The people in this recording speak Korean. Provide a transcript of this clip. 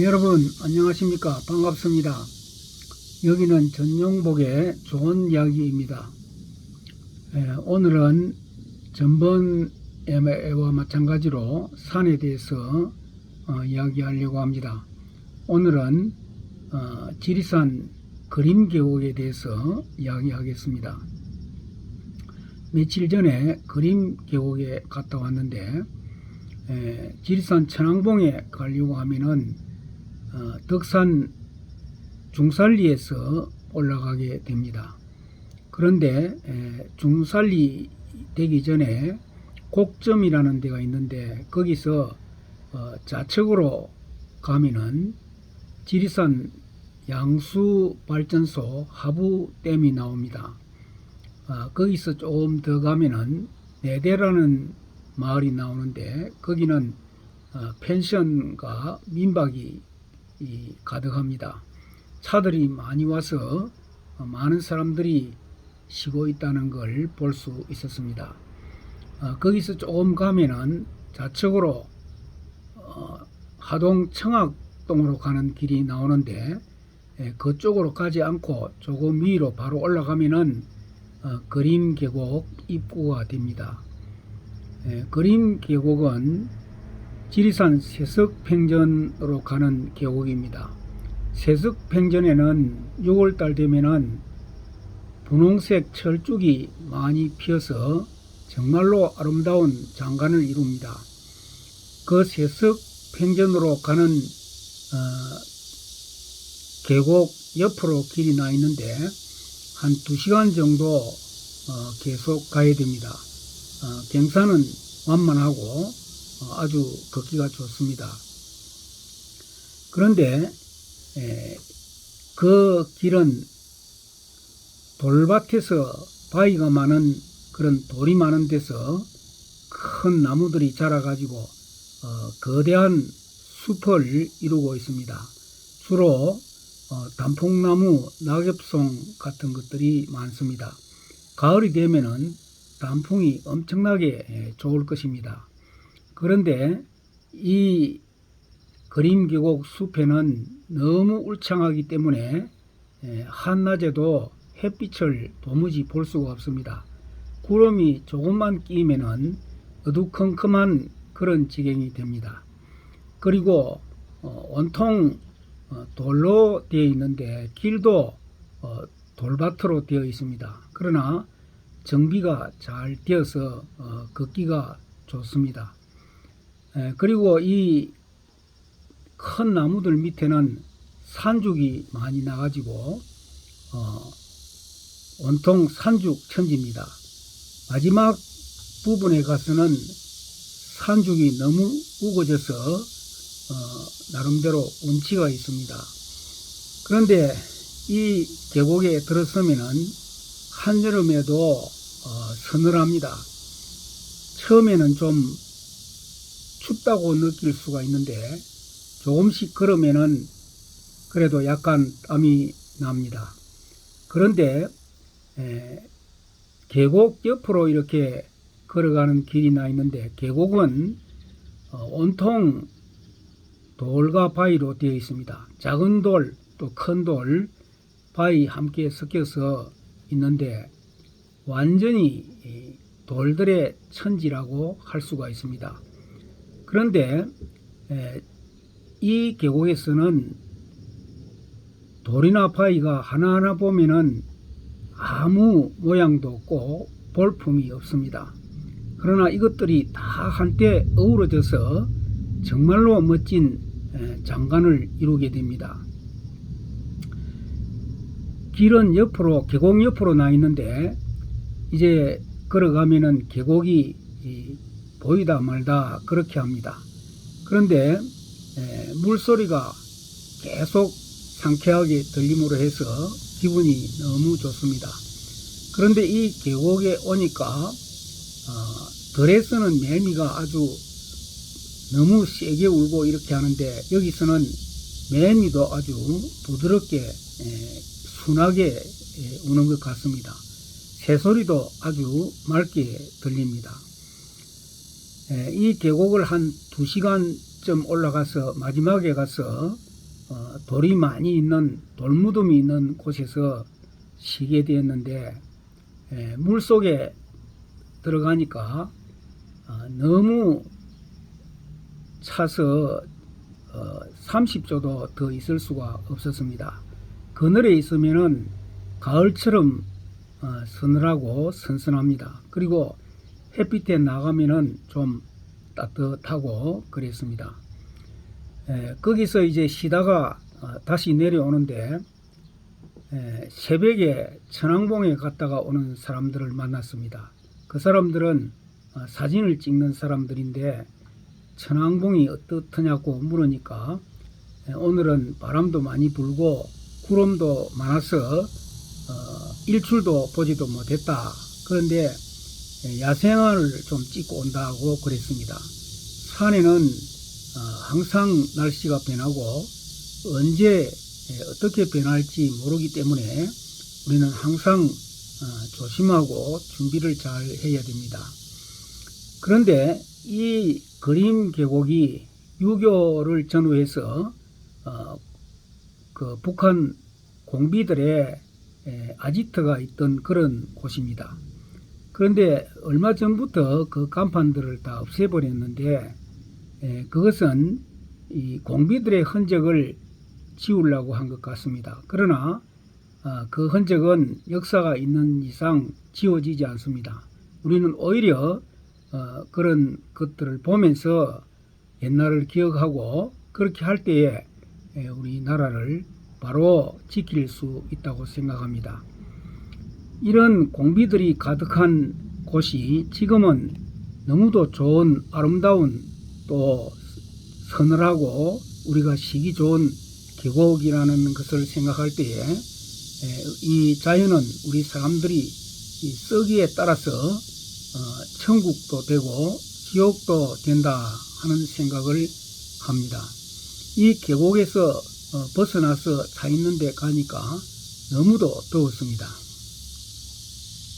여러분 안녕하십니까, 반갑습니다. 여기는 전용복의 좋은 이야기입니다. 오늘은 전번에와 마찬가지로 산에 대해서 이야기하려고 합니다. 오늘은 지리산 그림계곡에 대해서 이야기하겠습니다. 며칠 전에 그림계곡에 갔다 왔는데 지리산 천왕봉에 가려고 하면은 덕산 중산리에서 올라가게 됩니다. 그런데 중산리 되기 전에 곡점이라는 데가 있는데 거기서 좌측으로 가면은 지리산 양수발전소 하부댐이 나옵니다. 거기서 조금 더 가면은 내대라는 마을이 나오는데 거기는 펜션과 민박이 가득합니다. 차들이 많이 와서 많은 사람들이 쉬고 있다는 걸 볼 수 있었습니다. 거기서 조금 가면은 좌측으로 하동 청학동으로 가는 길이 나오는데 그쪽으로 가지 않고 조금 위로 바로 올라가면은 그림계곡 입구가 됩니다. 그림계곡은 지리산 세석팽전으로 가는 계곡입니다. 세석팽전에는 6월달 되면은 분홍색 철쭉이 많이 피어서 정말로 아름다운 장관을 이룹니다. 그 세석팽전으로 가는 계곡 옆으로 길이 나 있는데 한 2시간 정도 계속 가야 됩니다. 경사는 완만하고 아주 걷기가 좋습니다. 그런데 그 길은 돌밭에서 바위가 많은 그런 돌이 많은 데서 큰 나무들이 자라가지고 거대한 숲을 이루고 있습니다. 주로 단풍나무, 낙엽송 같은 것들이 많습니다. 가을이 되면은 단풍이 엄청나게 좋을 것입니다. 그런데 이 그림계곡 숲에는 너무 울창하기 때문에 한낮에도 햇빛을 도무지 볼 수가 없습니다. 구름이 조금만 끼면은 어두컴컴한 그런 지경이 됩니다. 그리고 온통 돌로 되어 있는데 길도 돌밭으로 되어 있습니다. 그러나 정비가 잘 되어서 걷기가 좋습니다. 그리고 이 큰 나무들 밑에는 산죽이 많이 나가지고 온통 산죽 천지입니다. 마지막 부분에 가서는 산죽이 너무 우거져서 나름대로 운치가 있습니다. 그런데 이 계곡에 들어서면은 한여름에도 서늘합니다. 처음에는 좀 춥다고 느낄 수가 있는데 조금씩 걸으면은 그래도 약간 땀이 납니다. 그런데 계곡 옆으로 이렇게 걸어가는 길이 나 있는데 계곡은 온통 돌과 바위로 되어 있습니다. 작은 돌 또 큰 돌 바위 함께 섞여서 있는데 완전히 돌들의 천지라고 할 수가 있습니다. 그런데 이 계곡에서는 돌이나 바위가 하나하나 보면은 아무 모양도 없고 볼품이 없습니다. 그러나 이것들이 다 한때 어우러져서 정말로 멋진 장관을 이루게 됩니다. 길은 옆으로, 계곡 옆으로 나 있는데 이제 걸어가면은 계곡이 보이다 말다 그렇게 합니다. 그런데 물소리가 계속 상쾌하게 들림으로 해서 기분이 너무 좋습니다. 그런데 이 계곡에 오니까 들에서는 매미가 아주 너무 세게 울고 이렇게 하는데 여기서는 매미도 아주 부드럽게 순하게 우는 것 같습니다. 새소리도 아주 맑게 들립니다. 이 계곡을 한 2시간 30점 올라가서 마지막에 가서 돌이 많이 있는 돌무덤이 있는 곳에서 쉬게 되었는데 물 속에 들어가니까 너무 차서 30초도 더 있을 수가 없었습니다. 그늘에 있으면은 가을처럼 서늘하고 선선합니다. 그리고 햇빛에 나가면은 좀 따뜻하고 그랬습니다. 거기서 이제 쉬다가 다시 내려오는데 새벽에 천왕봉에 갔다가 오는 사람들을 만났습니다. 그 사람들은 사진을 찍는 사람들인데 천왕봉이 어떻느냐고 물으니까 오늘은 바람도 많이 불고 구름도 많아서 일출도 보지도 못했다. 그런데 야생화를 좀 찍고 온다고 그랬습니다. 산에는 항상 날씨가 변하고 언제 어떻게 변할지 모르기 때문에 우리는 항상 조심하고 준비를 잘 해야 됩니다. 그런데 이 그림 계곡이 유교를 전후해서 그 북한 공비들의 아지트가 있던 그런 곳입니다. 그런데 얼마 전부터 그 간판들을 다 없애버렸는데 그것은 이 공비들의 흔적을 지우려고 한 것 같습니다. 그러나 그 흔적은 역사가 있는 이상 지워지지 않습니다. 우리는 오히려 그런 것들을 보면서 옛날을 기억하고 그렇게 할 때에 우리나라를 바로 지킬 수 있다고 생각합니다. 이런 공비들이 가득한 곳이 지금은 너무도 좋은 아름다운 또 서늘하고 우리가 쉬기 좋은 계곡이라는 것을 생각할 때에 이 자연은 우리 사람들이 이 썩기에 따라서 천국도 되고 지옥도 된다 하는 생각을 합니다. 이 계곡에서 벗어나서 차 있는 데 가니까 너무도 더웠습니다.